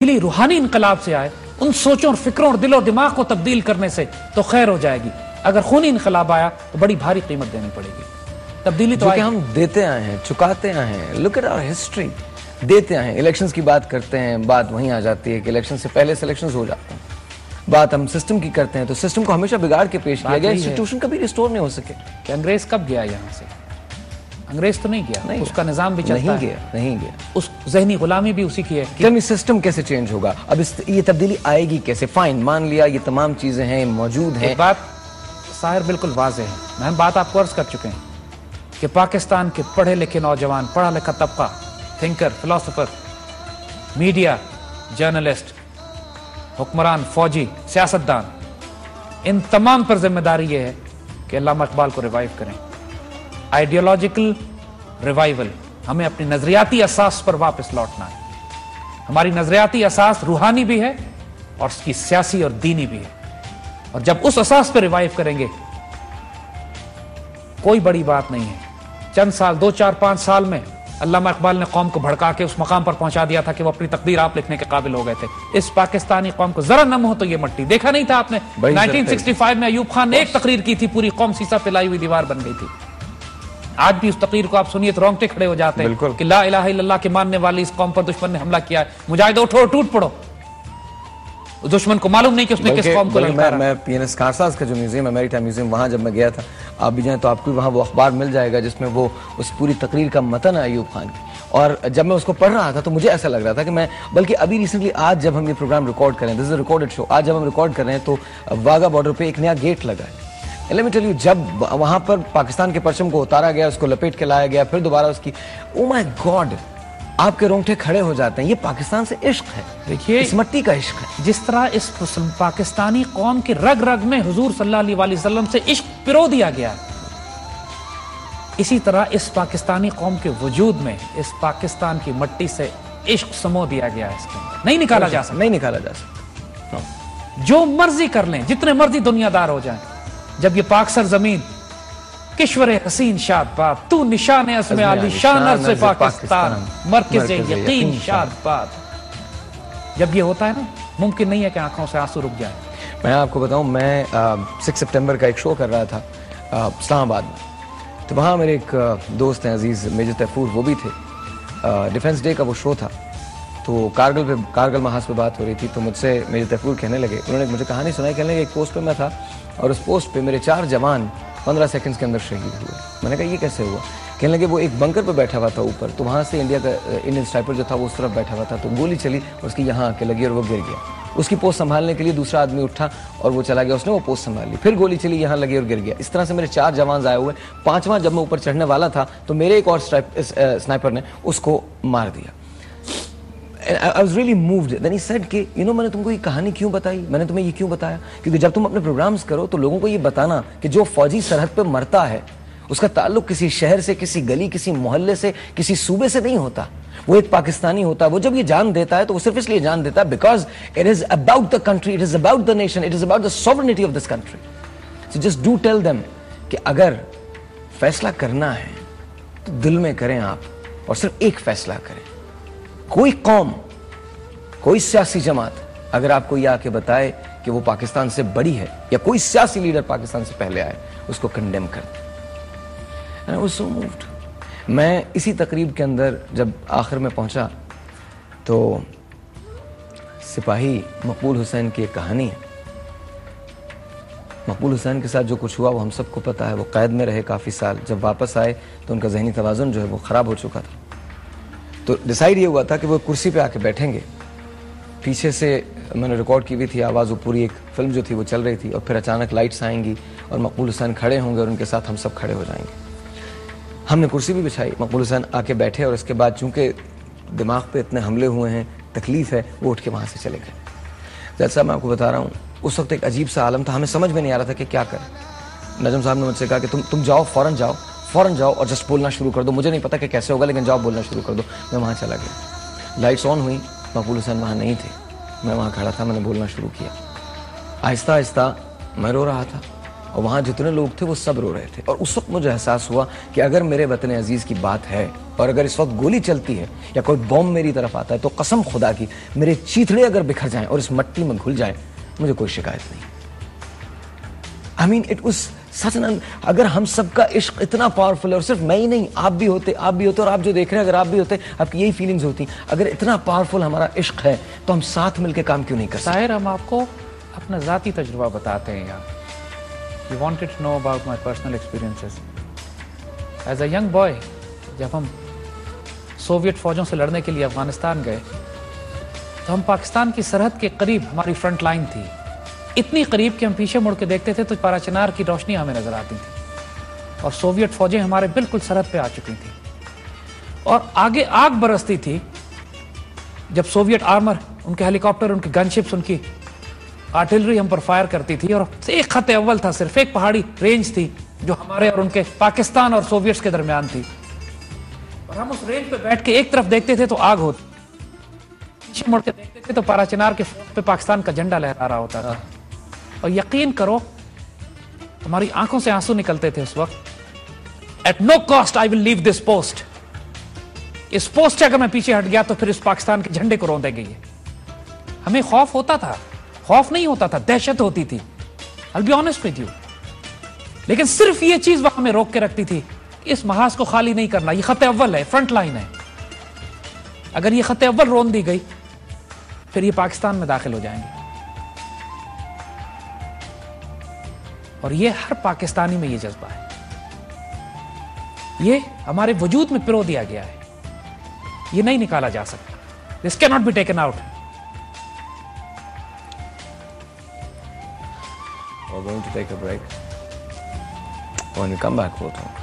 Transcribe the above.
तब्दीली रूहानी इनकलाब से आए, उन सोचों और फिक्रों और दिलो दिमाग को तब्दील करने से तो खैर हो जाएगी। अगर खूनी इनकलाब आया तो बड़ी भारी कीमत देनी पड़ेगी। तब्दीली तो हम देते आए हैं, चुकाते आए हैं। लुक एट आवर हिस्ट्री, देते आए हैं। इलेक्शंस की बात करते हैं, बात वहीं आ जाती है कि इलेक्शन से पहले सिलेक्शंस हो जाते हैं। बात हम सिस्टम की करते हैं तो सिस्टम को हमेशा बिगाड़ के पेश किया गया, इंस्टीट्यूशन कभी रिस्टोर नहीं हो सके। कि अंग्रेज कब गया यहाँ से? अंग्रेज तो नहीं गया, नहीं उसका निजाम भी चलता नहीं है। नहीं गया। उस जहनी गुलामी भी उसी की है। कि सिस्टम कैसे चेंज होगा? अब ये तब्दीली आएगी कैसे? फाइन, मान लिया ये तमाम चीजें हैं, मौजूद हैं। बात साहिर बिल्कुल वाज़ेह है। हम बात आपको अर्ज कर चुके हैं कि पाकिस्तान के पढ़े लिखे नौजवान, पढ़ा लिखा तबका, थिंकर, फिलोसोफर, मीडिया, जर्नलिस्ट, हुक्मरान, फौजी, सियासतदान, इन तमाम पर जिम्मेदारी यह है कि अल्लामा इकबाल को रिवाइव करें। आइडियोलॉजिकल रिवाइवल, हमें अपनी नजरियाती असास पर वापस लौटना है। हमारी नजरियाती असास रूहानी भी है और उसकी सियासी और दीनी भी है। और जब उस असास पर रिवाइव करेंगे, कोई बड़ी बात नहीं है। चंद साल, 2, 4, 5 साल में अल्लामा इकबाल ने कौम को भड़का के उस मकाम पर पहुंचा दिया था कि वो अपनी तकदीर आप लिखने के काबिल हो गए थे। इस पाकिस्तानी कौम को जरा नम हो तो ये मट्टी। देखा नहीं था आपने 1965 में अयूब खान ने एक तकरीर की थी, पूरी कौम सीसा पिलाई हुई दीवार बन गई थी। आज भी उस तकरीर को आप सुनिए तो रोंगटे खड़े हो जाते हैं कि ला इलाहा इल्लल्लाह के मानने वाली इस कौम पर दुश्मन ने हमला किया है, मुजाहिदो उठो, टूट पड़ो। दुश्मन को मालूम नहीं कि उसने किस कौम को ललकारा। मैं पीएनएस कारसाज का जो म्यूजियम है, मैरीटाइम म्यूजियम, वहां जब मैं गया था, आप भी जाएं तो आपको वहां वो अखबार मिल जाएगा जिसमें वो उस पूरी तकरीर का मतन है अयूब खान की। और जब मैं उसको पढ़ रहा था तो मुझे ऐसा लग रहा था कि मैं, बल्कि अभी रिसेंटली आज जब हम ये प्रोग्राम रिकॉर्ड करें, this is a recorded show, आज जब हम रिकॉर्ड कर रहे हैं तो वाघा बॉर्डर पे एक नया गेट लगा है। लेट मी टेल यू, जब वहां पर पाकिस्तान के परचम को उतारा गया, उसको लपेट के लाया गया, फिर दोबारा उसकी, ओ माय गॉड, आपके रोंगटे खड़े हो जाते हैं। ये पाकिस्तान से इश्क है। देखिए, इस मट्टी का इश्क है। जिस तरह इस पाकिस्तानी कौम की रग रग में हुजूर सल्लल्लाहु अलैहि वसल्लम से इश्क पिरो दिया गया, इसी तरह इस पाकिस्तानी कौम के वजूद में इस पाकिस्तान की मट्टी से इश्क समो दिया गया है। इसके अंदर नहीं निकाला जा सकता, नहीं निकाला जा सकता। जो मर्जी कर लें, जितने मर्जी दुनियादार हो जाएं, जब ये पाकसर जमीन किश्वरे हसीन शादबाद, तू निशान अस्मे आली शान अर्ज़ पाकिस्तान, मरकज़े यकीन शादबाद, जब ये होता है ना, मुमकिन नहीं है कि आंखों से आंसू रुक जाए। मैं आपको बताऊं, मैं 6 सितंबर का एक शो कर रहा था इस्लामाबाद में, तो वहाँ मेरे एक दोस्त हैं अजीज़ मेजर तैफूर, वो भी थे। डिफेंस डे का वो शो था, तो कारगिल महाज पे बात हो रही थी, तो मुझसे मेजर तैफूर कहने लगे, उन्होंने मुझे कहानी सुनाई, कहने लगे एक पोस्ट पे मैं था और उस पोस्ट पे मेरे 4 जवान 15 सेकंड्स के अंदर शहीद हुए। मैंने कहा ये कैसे हुआ? कहने लगे वो एक बंकर पे बैठा हुआ था ऊपर, तो वहाँ से इंडियन स्नाइपर जो था वो उस तरफ बैठा हुआ था, तो गोली चली और उसकी यहाँ आके लगी और वो गिर गया। उसकी पोस्ट संभालने के लिए दूसरा आदमी उठा और वो चला गया, उसने वो पोस्ट संभाल ली, फिर गोली चली, यहाँ लगी और गिर गया। इस तरह से मेरे 4 जवान आए हुए। 5वां जब मैं ऊपर चढ़ने वाला था तो मेरे एक और स्नाइपर ने उसको मार दिया। I was really moved. Then he said कि you know, मैंने तुमको ये कहानी क्यों बताई, मैंने तुम्हें ये क्यों बताया, क्योंकि जब तुम अपने प्रोग्राम्स करो तो लोगों को ये बताना कि जो फौजी सरहद पे मरता है उसका ताल्लुक किसी शहर से, किसी गली, किसी मोहल्ले से, किसी सूबे से नहीं होता, वो एक पाकिस्तानी होता है। वो जब ये जान देता है तो वो सिर्फ इसलिए जान देता है because it is about the country, it is about the nation, it is about the sovereignty of this country. So just do tell them कि अगर फैसला करना है तो दिल में करें आप, और सिर्फ एक फैसला करें। कोई कौम, कोई सियासी जमात अगर आपको यह आके बताए कि वो पाकिस्तान से बड़ी है या कोई सियासी लीडर पाकिस्तान से पहले आए, उसको कंडेम कर दें। And I was so moved. मैं इसी तकरीब के अंदर जब आखिर में पहुंचा तो सिपाही मकबूल हुसैन की एक कहानी है। मकबूल हुसैन के साथ जो कुछ हुआ वो हम सबको पता है। वो कैद में रहे काफ़ी साल, जब वापस आए तो उनका जहनी तवाज़ुन जो है वो ख़राब हो चुका था। तो डिसाइड ये हुआ था कि वो कुर्सी पे आके बैठेंगे। पीछे से मैंने रिकॉर्ड की हुई थी आवाज़, वो पूरी एक फिल्म जो थी वो चल रही थी, और फिर अचानक लाइट्स आएंगी और मकबूल हुसैन खड़े होंगे और उनके साथ हम सब खड़े हो जाएंगे। हमने कुर्सी भी बिछाई, मकबूल हुसैन आके बैठे और इसके बाद चूंकि दिमाग पे इतने हमले हुए हैं, तकलीफ है, वो उठ के वहाँ से चले गए। जैसा मैं आपको बता रहा हूँ, उस वक्त एक अजीब सा आलम था, हमें समझ में नहीं आ रहा था कि क्या करें। नजम साहब ने मुझसे कहा कि तुम जाओ, फ़ौरन जाओ और जस्ट बोलना शुरू कर दो। मुझे नहीं पता कि कैसे होगा, लेकिन जाओ बोलना शुरू कर दो। मैं वहाँ चला गया, लाइट्स ऑन हुई, मकबूल हुसैन वहाँ नहीं थे, मैं वहाँ खड़ा था, मैंने बोलना शुरू किया। आहिस्ता आहिस्ता मैं रो रहा था, और वहाँ जितने लोग थे वो सब रो रहे थे। और उस वक्त मुझे एहसास हुआ कि अगर मेरे वतन अजीज़ की बात है और अगर इस वक्त गोली चलती है या कोई बॉम्ब मेरी तरफ आता है तो कसम खुदा की मेरे चीथड़े अगर बिखर जाएं और इस मट्टी में घुल जाएं, मुझे कोई शिकायत नहीं। I mean it was such an, अगर हम सबका इश्क इतना पावरफुल है और सिर्फ मैं ही नहीं, आप भी होते और आप जो देख रहे हैं अगर आप भी होते, आपकी यही फीलिंग्स होती, अगर इतना पावरफुल हमारा इश्क है तो हम साथ मिलकर काम क्यों नहीं कर सकते? ताहिर, हम आपको अपना ज़ाती तजुर्बा बताते हैं यहाँ। You wanted to know about my personal experiences. As a young boy, जब हम सोवियत फौजों से लड़ने के लिए अफगानिस्तान गए तो हम पाकिस्तान की सरहद के करीब, हमारी फ्रंट लाइन थी, इतनी करीब कि हम पीछे मुड़ के देखते थे तो पाराचिनार की रोशनी हमें नजर आती थी और सोवियत फौजें हमारे बिल्कुल सरहद पे आ चुकी थी और आगे आग बरसती थी जब सोवियत आर्मर, उनके हेलीकॉप्टर, उनके गनशिप्स, उनकी आर्टिलरी हम पर फायर करती थी। और एक खत अव्वल था, सिर्फ एक पहाड़ी रेंज थी जो हमारे और उनके, पाकिस्तान और सोवियट्स के दरमियान थी और हम उस रेंज पे बैठ के एक तरफ देखते थे तो आग होती, पीछे मुड़ के देखते थे तो पाराचिनार के फ्रंट पे पाकिस्तान का झंडा लहरा रहा होता था। और यकीन करो हमारी आंखों से आंसू निकलते थे उस वक्त। At no cost I will leave this post. इस पोस्ट से अगर मैं पीछे हट गया तो फिर इस पाकिस्तान के झंडे को रौंदेंगे ये। हमें खौफ होता था, खौफ नहीं होता था, दहशत होती थी। I'll be honest with you। लेकिन सिर्फ ये चीज वहां में रोक के रखती थी, इस महाज को खाली नहीं करना, ये खत अव्वल है, फ्रंट लाइन है। अगर ये खत अव्वल रोन दी गई फिर ये पाकिस्तान में दाखिल हो जाएंगे। और ये हर पाकिस्तानी में ये जज्बा है, ये हमारे वजूद में पिरो दिया गया है, ये नहीं निकाला जा सकता। This can not be taken out. We're going to take a break. When we come back, we'll talk.